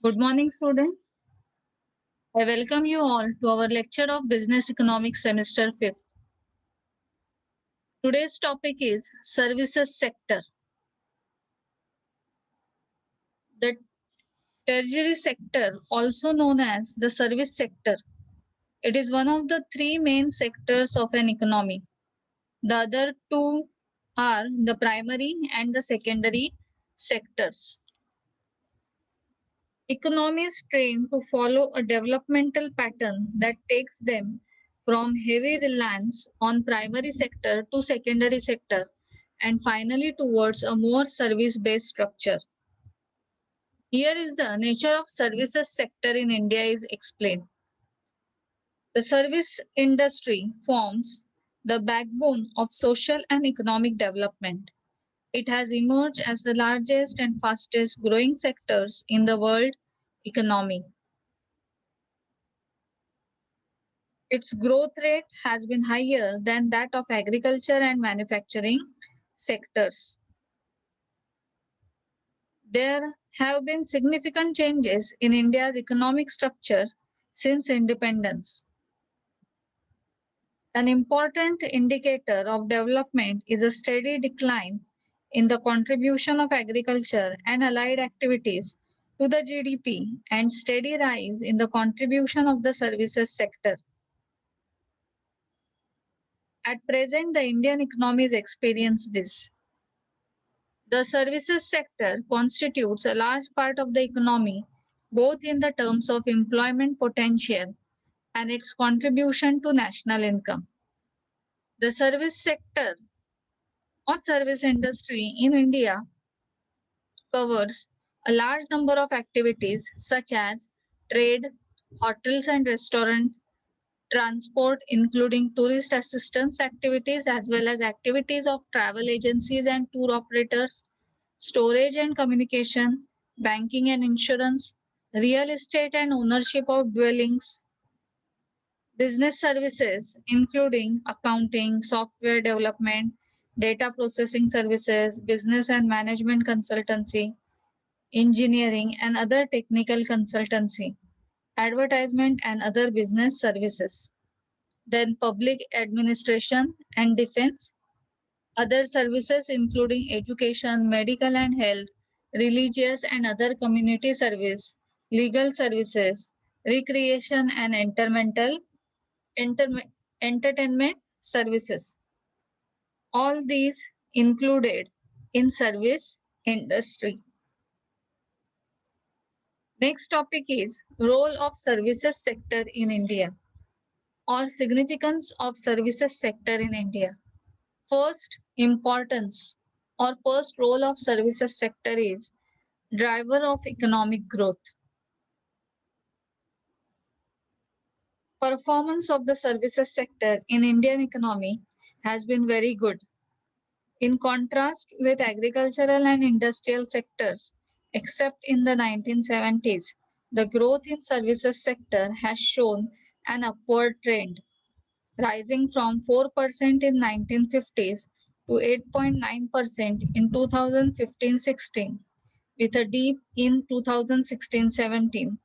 Good morning, students. I welcome you all to our lecture of Business Economics Semester 5th. Today's topic is Services Sector. The tertiary sector, also known as the service sector, it is one of the three main sectors of an economy. The other two are the primary and the secondary sectors. Economies train to follow a developmental pattern that takes them from heavy reliance on primary sector to secondary sector and finally towards a more service-based structure. Here is the nature of services sector in India is explained. The service industry forms the backbone of social and economic development. It has emerged as the largest and fastest growing sectors in the world economy. Its growth rate has been higher than that of agriculture and manufacturing sectors. There have been significant changes in India's economic structure since independence. An important indicator of development is a steady decline in the contribution of agriculture and allied activities to the GDP and steady rise in the contribution of the services sector. At present, the Indian economies experience this. The services sector constitutes a large part of the economy, both in the terms of employment potential and its contribution to national income. The service sector or service industry in India covers a large number of activities such as trade, hotels and restaurants, transport, including tourist assistance activities, as well as activities of travel agencies and tour operators, storage and communication, banking and insurance, real estate and ownership of dwellings, business services, including accounting, software development, data processing services, business and management consultancy, engineering and other technical consultancy, advertisement and other business services. Then public administration and defense, other services including education, medical and health, religious and other community service, legal services, recreation and enter- entertainment services. All these included in service industry. Next topic is role of services sector in India or significance of services sector in India. First importance or first role of services sector is driver of economic growth. Performance of the services sector in Indian economy has been very good. In contrast with agricultural and industrial sectors, except in the 1970s, the growth in services sector has shown an upward trend, rising from 4% in 1950s to 8.9% in 2015-16, with a dip in 2016-17.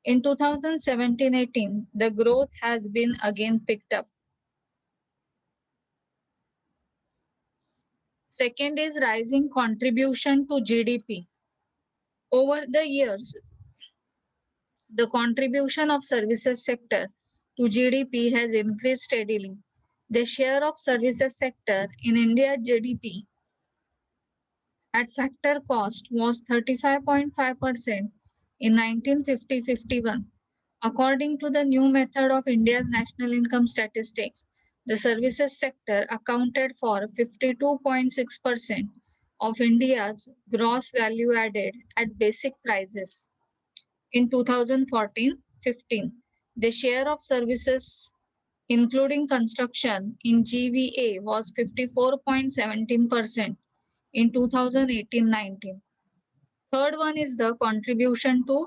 In 2017-18, the growth has been again picked up. Second is rising contribution to GDP. Over the years, the contribution of services sector to GDP has increased steadily. The share of services sector in India GDP at factor cost was 35.5% in 1950-51. According to the new method of India's national income statistics, the services sector accounted for 52.6% of India's gross value added at basic prices. In 2014-15, the share of services including construction in GVA was 54.17% in 2018-19. Third one is the contribution to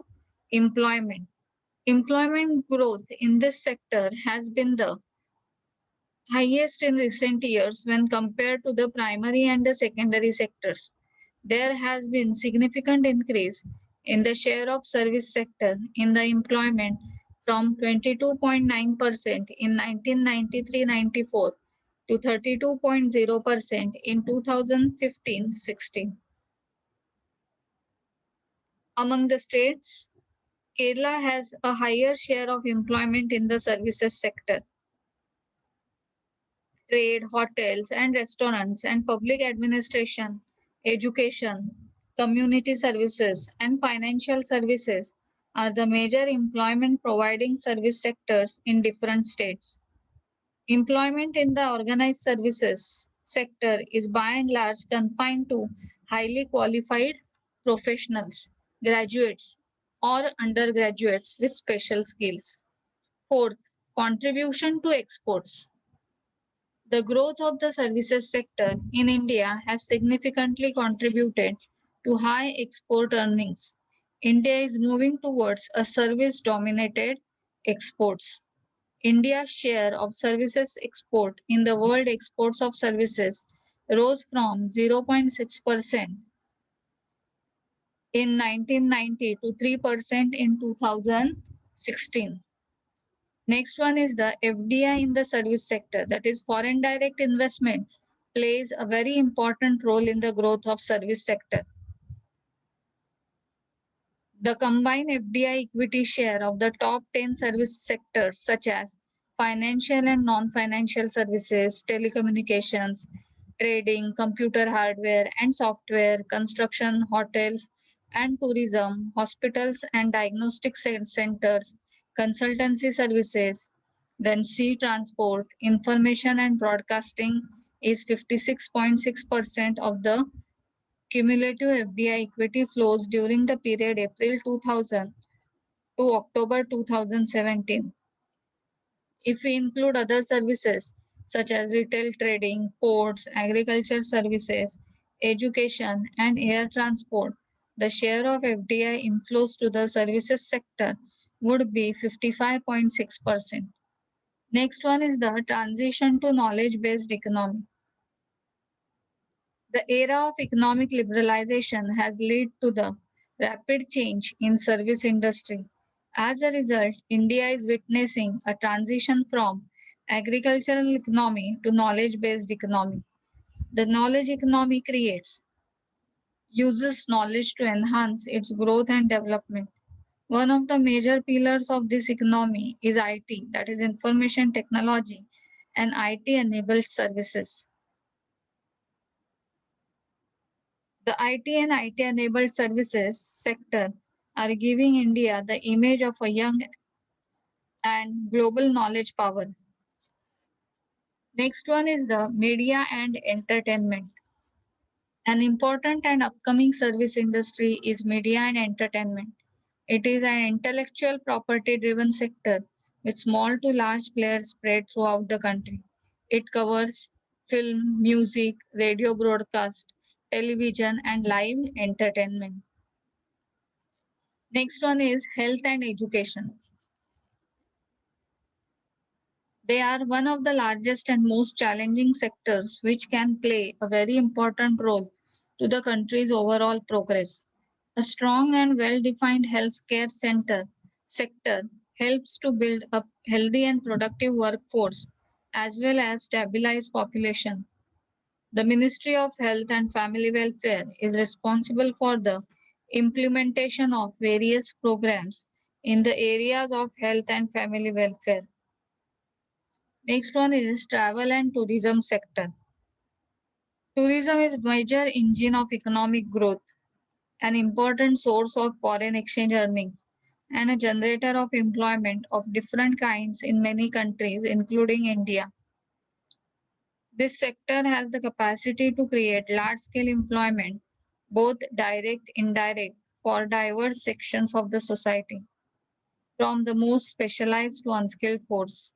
employment. Employment growth in this sector has been the highest in recent years when compared to the primary and the secondary sectors. There has been significant increase in the share of service sector in the employment from 22.9% in 1993-94 to 32.0% in 2015-16. Among the states, Kerala has a higher share of employment in the services sector. Trade, hotels and restaurants and public administration, education, community services and financial services are the major employment providing service sectors in different states. Employment in the organized services sector is by and large confined to highly qualified professionals, graduates, or undergraduates with special skills. Fourth, contribution to exports. The growth of the services sector in India has significantly contributed to high export earnings. India is moving towards a service dominated exports. India's share of services export in the world exports of services rose from 0.6% in 1990 to 3% in 2016. Next one is the FDI in the service sector, that is foreign direct investment plays a very important role in the growth of service sector. The combined FDI equity share of the top 10 service sectors such as financial and non-financial services, telecommunications, trading, computer hardware and software, construction, hotels and tourism, hospitals and diagnostic centers, consultancy services, then sea transport, information and broadcasting is 56.6% of the cumulative FDI equity flows during the period April 2000 to October 2017. If we include other services such as retail trading, ports, agriculture services, education, and air transport, the share of FDI inflows to the services sector would be 55.6%. Next one is the transition to knowledge based economy. The era of economic liberalization has led to the rapid change in service industry. As a result, India is witnessing a transition from agricultural economy to knowledge-based economy. The knowledge economy creates, uses knowledge to enhance its growth and development. One of the major pillars of this economy is IT, that is information technology and IT enabled services. The IT and IT enabled services sector are giving India the image of a young and global knowledge power. Next one is the media and entertainment. An important and upcoming service industry is media and entertainment. It is an intellectual property driven sector with small to large players spread throughout the country. It covers film, music, radio broadcast, television, and live entertainment. Next one is health and education. They are one of the largest and most challenging sectors which can play a very important role to the country's overall progress. A strong and well-defined healthcare sector helps to build a healthy and productive workforce as well as stabilize population. The Ministry of Health and Family Welfare is responsible for the implementation of various programs in the areas of health and family welfare. Next one is travel and tourism sector. Tourism is major engine of economic growth, an important source of foreign exchange earnings, and a generator of employment of different kinds in many countries, including India. This sector has the capacity to create large scale employment, both direct and indirect, for diverse sections of the society, from the most specialized to unskilled force.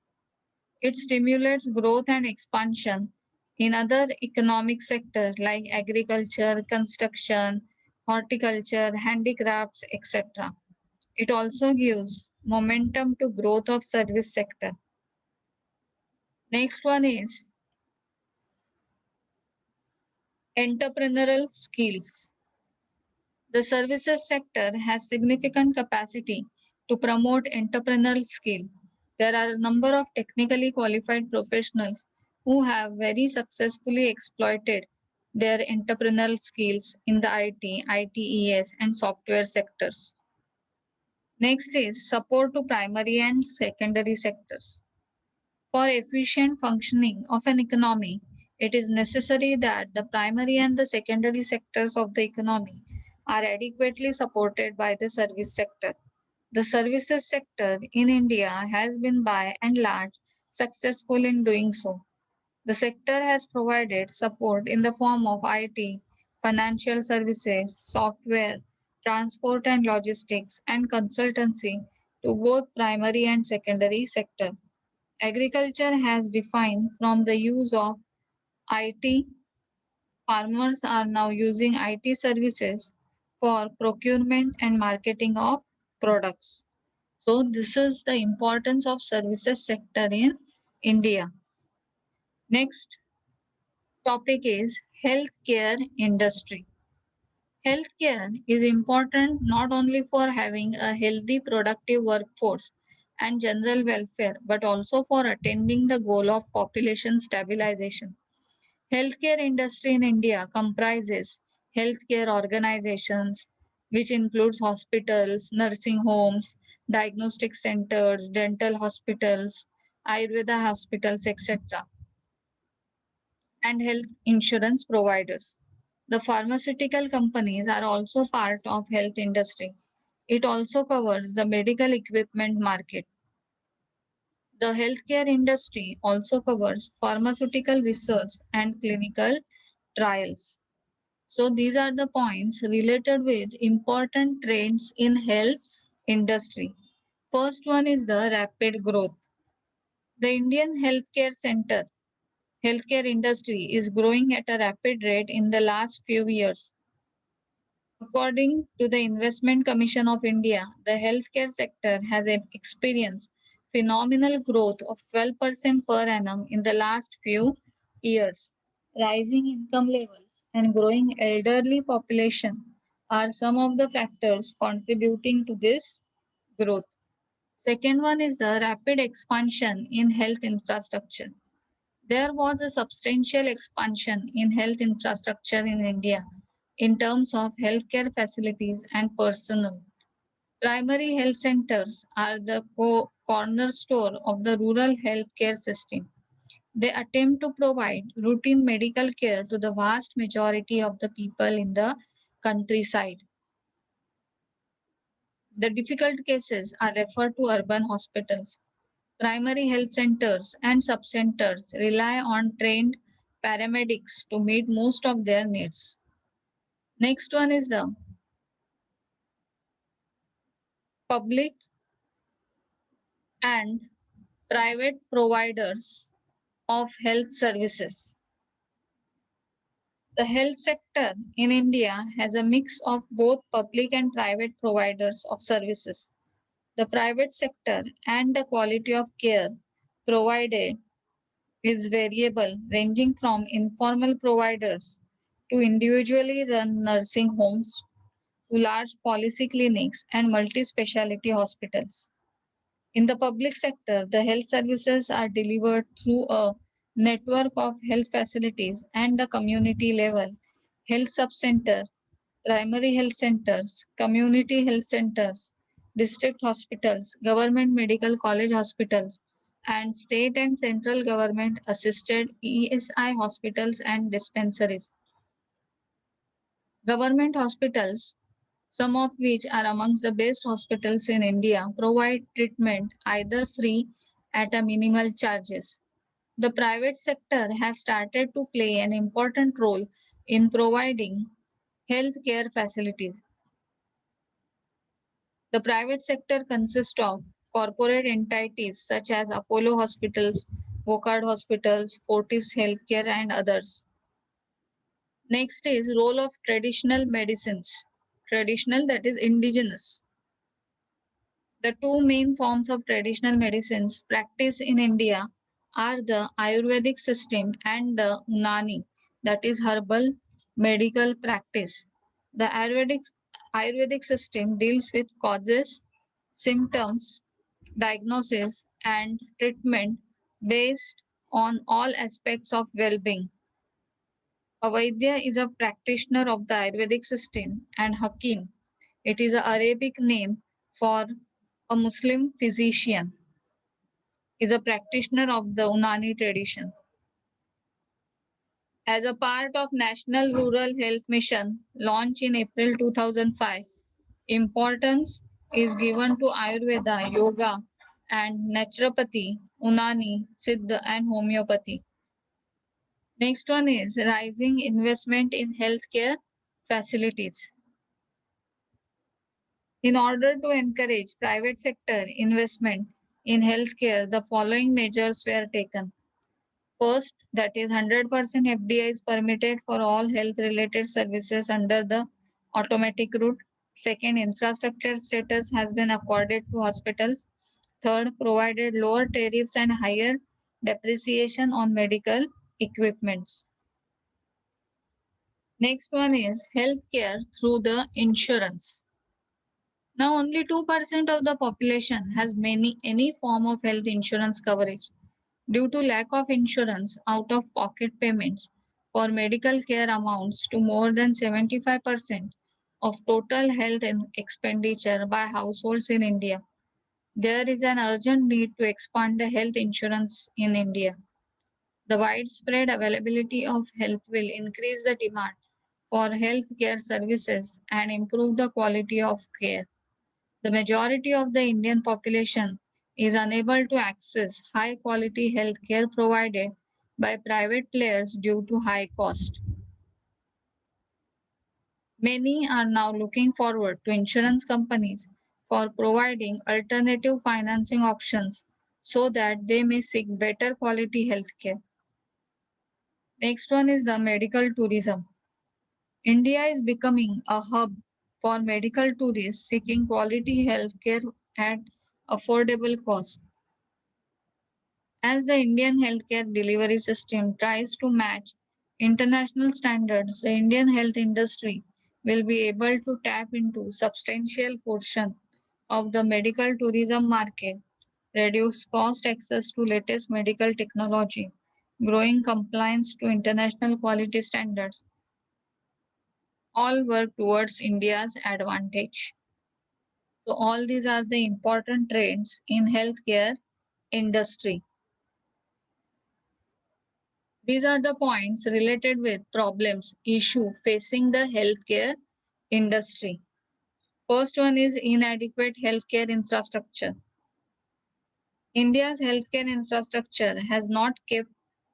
It stimulates growth and expansion in other economic sectors like agriculture, construction, horticulture, handicrafts, etc. It also gives momentum to growth of service sector. Next one is entrepreneurial skills. The services sector has significant capacity to promote entrepreneurial skill. There are a number of technically qualified professionals who have very successfully exploited their entrepreneurial skills in the IT, ITES, and software sectors. Next is support to primary and secondary sectors. For efficient functioning of an economy, it is necessary that the primary and the secondary sectors of the economy are adequately supported by the service sector. The services sector in India has been by and large successful in doing so. The sector has provided support in the form of IT, financial services, software, transport and logistics, and consultancy to both primary and secondary sector. Agriculture has defined from the use of IT. Farmers are now using IT services for procurement and marketing of products. So this is the importance of services sector in India. Next topic is healthcare industry. Healthcare is important not only for having a healthy productive workforce and general welfare but also for attaining the goal of population stabilization. Healthcare industry in India comprises healthcare organizations which includes hospitals, nursing homes, diagnostic centers, dental hospitals, Ayurveda hospitals, etc., and health insurance providers. The pharmaceutical companies are also part of health industry. It also covers the medical equipment market. The healthcare industry also covers pharmaceutical research and clinical trials. So these are the points related with important trends in health industry. First one is the rapid growth. The Indian healthcare industry is growing at a rapid rate in the last few years. According to the Investment Commission of India, the healthcare sector has experienced phenomenal growth of 12% per annum in the last few years. Rising income levels and growing elderly population are some of the factors contributing to this growth. Second one is the rapid expansion in health infrastructure. There was a substantial expansion in health infrastructure in India in terms of healthcare facilities and personnel. Primary health centers are the cornerstone of the rural healthcare system. They attempt to provide routine medical care to the vast majority of the people in the countryside. The difficult cases are referred to urban hospitals. Primary health centers and subcenters rely on trained paramedics to meet most of their needs. Next one is the public and private providers of health services. The health sector in India has a mix of both public and private providers of services. The private sector and the quality of care provided is variable, ranging from informal providers to individually run nursing homes to large policy clinics and multi speciality hospitals. In the public sector, the health services are delivered through a network of health facilities and the community level health subcenter, primary health centers, community health centers, district hospitals, government medical college hospitals, and state and central government assisted ESI hospitals and dispensaries. Government hospitals, some of which are amongst the best hospitals in India, provide treatment either free at a minimal charges. The private sector has started to play an important role in providing healthcare facilities. The private sector consists of corporate entities such as Apollo Hospitals, Wockhardt Hospitals, Fortis Healthcare, and others. Next is role of traditional medicines. Traditional, that is indigenous. The two main forms of traditional medicines practiced in India are the Ayurvedic system and the Unani, that is herbal medical practice. The Ayurvedic system deals with causes, symptoms, diagnosis, and treatment based on all aspects of well-being. A Vaidya is a practitioner of the Ayurvedic system, and Hakim, it is an Arabic name for a Muslim physician, is a practitioner of the Unani tradition. As a part of National Rural Health Mission launched in April 2005, importance is given to Ayurveda, Yoga, and Naturopathy, Unani, Siddha, and Homeopathy. Next one is rising investment in healthcare facilities. In order to encourage private sector investment in healthcare, the following measures were taken. First, that is 100% FDI is permitted for all health related services under the automatic route. Second, infrastructure status has been accorded to hospitals. Third, provided lower tariffs and higher depreciation on medical equipments. Next one is healthcare through the insurance. Now, only 2% of the population has any form of health insurance coverage. Due to lack of insurance, out-of-pocket payments for medical care amounts to more than 75% of total health expenditure by households in India. There is an urgent need to expand the health insurance in India. The widespread availability of health will increase the demand for health care services and improve the quality of care. The majority of the Indian population is unable to access high quality health care provided by private players due to high cost. Many are now looking forward to insurance companies for providing alternative financing options so that they may seek better quality health care. Next one is the medical tourism. India is becoming a hub for medical tourists seeking quality health care at affordable cost. As the Indian healthcare delivery system tries to match international standards, the Indian health industry will be able to tap into substantial portion of the medical tourism market, reduce cost access to latest medical technology, growing compliance to international quality standards, all work towards India's advantage. So all these are the important trends in healthcare industry. These are the points related with problems, issue facing the healthcare industry. First one is inadequate healthcare infrastructure. India's healthcare infrastructure has not kept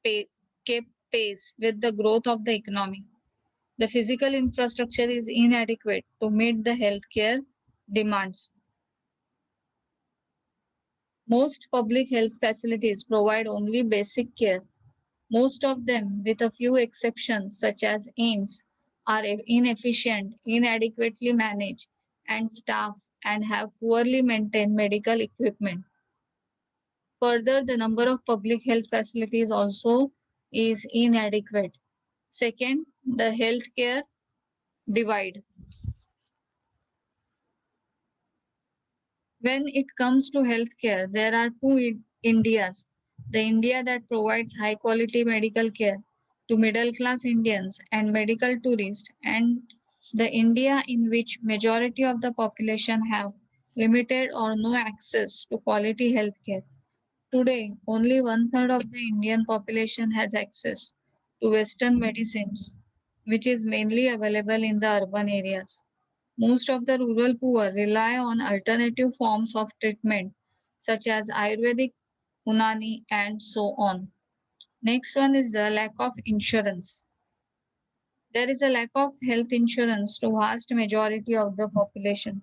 pace with the growth of the economy. The physical infrastructure is inadequate to meet the healthcare demands. Most public health facilities provide only basic care. Most of them, with a few exceptions such as AIIMS, are inefficient, inadequately managed, and staffed and have poorly maintained medical equipment. Further, the number of public health facilities also is inadequate. Second, the healthcare divide. When it comes to healthcare, there are two Indias. The India that provides high quality medical care to middle class Indians and medical tourists, and the India in which majority of the population have limited or no access to quality healthcare. Today, only one third of the Indian population has access to Western medicines, which is mainly available in the urban areas. Most of the rural poor rely on alternative forms of treatment such as Ayurvedic, Unani, and so on. Next one is the lack of insurance. There is a lack of health insurance to vast majority of the population.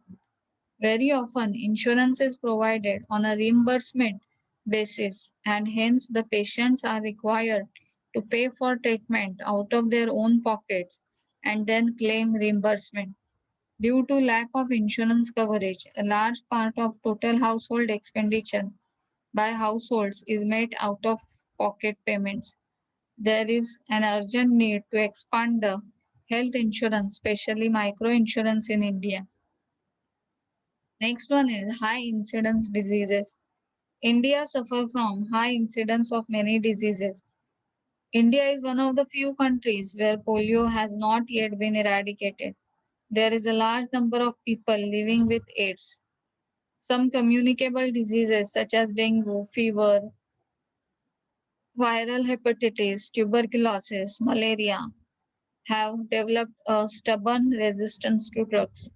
Very often, insurance is provided on a reimbursement basis, and hence the patients are required to pay for treatment out of their own pockets and then claim reimbursement. Due to lack of insurance coverage, a large part of total household expenditure by households is made out of pocket payments. There is an urgent need to expand the health insurance, especially micro insurance in India. Next one is high incidence diseases. India suffers from high incidence of many diseases. India is one of the few countries where polio has not yet been eradicated. There is a large number of people living with AIDS. Some communicable diseases such as dengue, fever, viral hepatitis, tuberculosis, malaria have developed a stubborn resistance to drugs.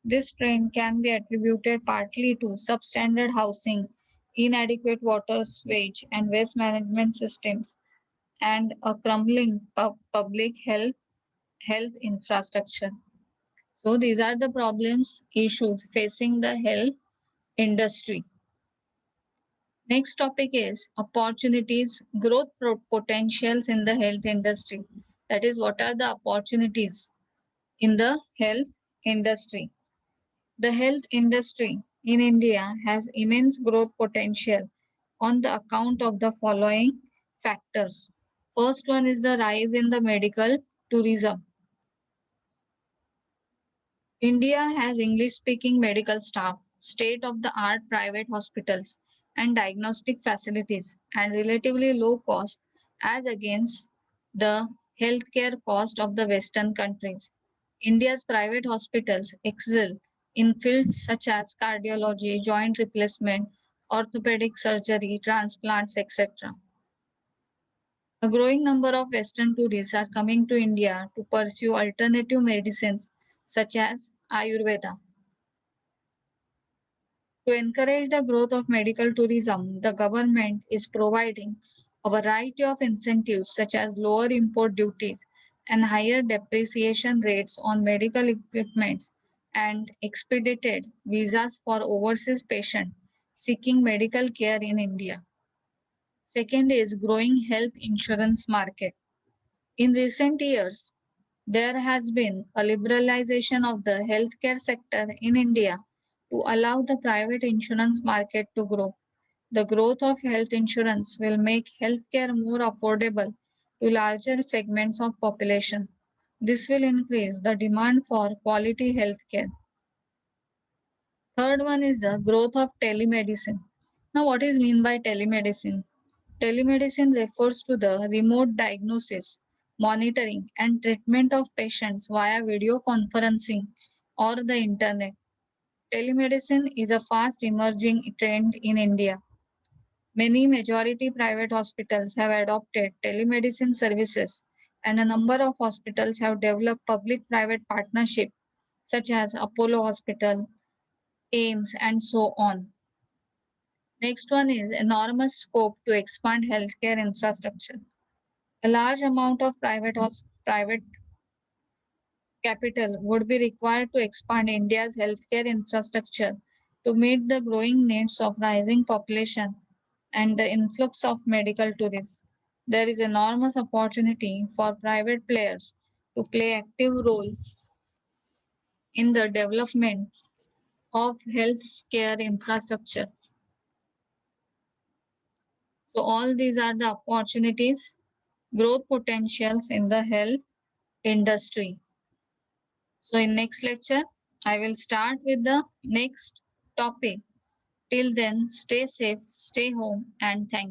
This trend can be attributed partly to substandard housing, inadequate water, sewage, and waste management systems, and a crumbling public health infrastructure. So these are the problems, issues facing the health industry. Next topic is opportunities, growth potentials in the health industry. That is, what are the opportunities in the health industry? The health industry in India has immense growth potential on the account of the following factors. First one is the rise in the medical tourism. India has English speaking medical staff, state of the art private hospitals, and diagnostic facilities, and relatively low cost as against the healthcare cost of the Western countries. India's private hospitals excel in fields such as cardiology, joint replacement, orthopedic surgery, transplants, etc. A growing number of Western tourists are coming to India to pursue alternative medicines such as Ayurveda. To encourage the growth of medical tourism, the government is providing a variety of incentives such as lower import duties and higher depreciation rates on medical equipment and expedited visas for overseas patients seeking medical care in India. Second is growing health insurance market. In recent years, there has been a liberalization of the healthcare sector in India to allow the private insurance market to grow. The growth of health insurance will make healthcare more affordable to larger segments of population. This will increase the demand for quality healthcare. Third one is the growth of telemedicine. Now, what is mean by telemedicine? Telemedicine refers to the remote diagnosis, monitoring, and treatment of patients via video conferencing or the internet. Telemedicine is a fast emerging trend in India. Many majority private hospitals have adopted telemedicine services, and a number of hospitals have developed public private partnerships such as Apollo Hospital, AIMS, and so on. Next one is enormous scope to expand healthcare infrastructure. A large amount of private capital would be required to expand India's healthcare infrastructure to meet the growing needs of rising population and the influx of medical tourists. There is enormous opportunity for private players to play active role in the development of healthcare infrastructure. So all these are the opportunities, growth potentials in the health industry. So in next lecture, I will start with the next topic. Till then, stay safe, stay home, and thank you.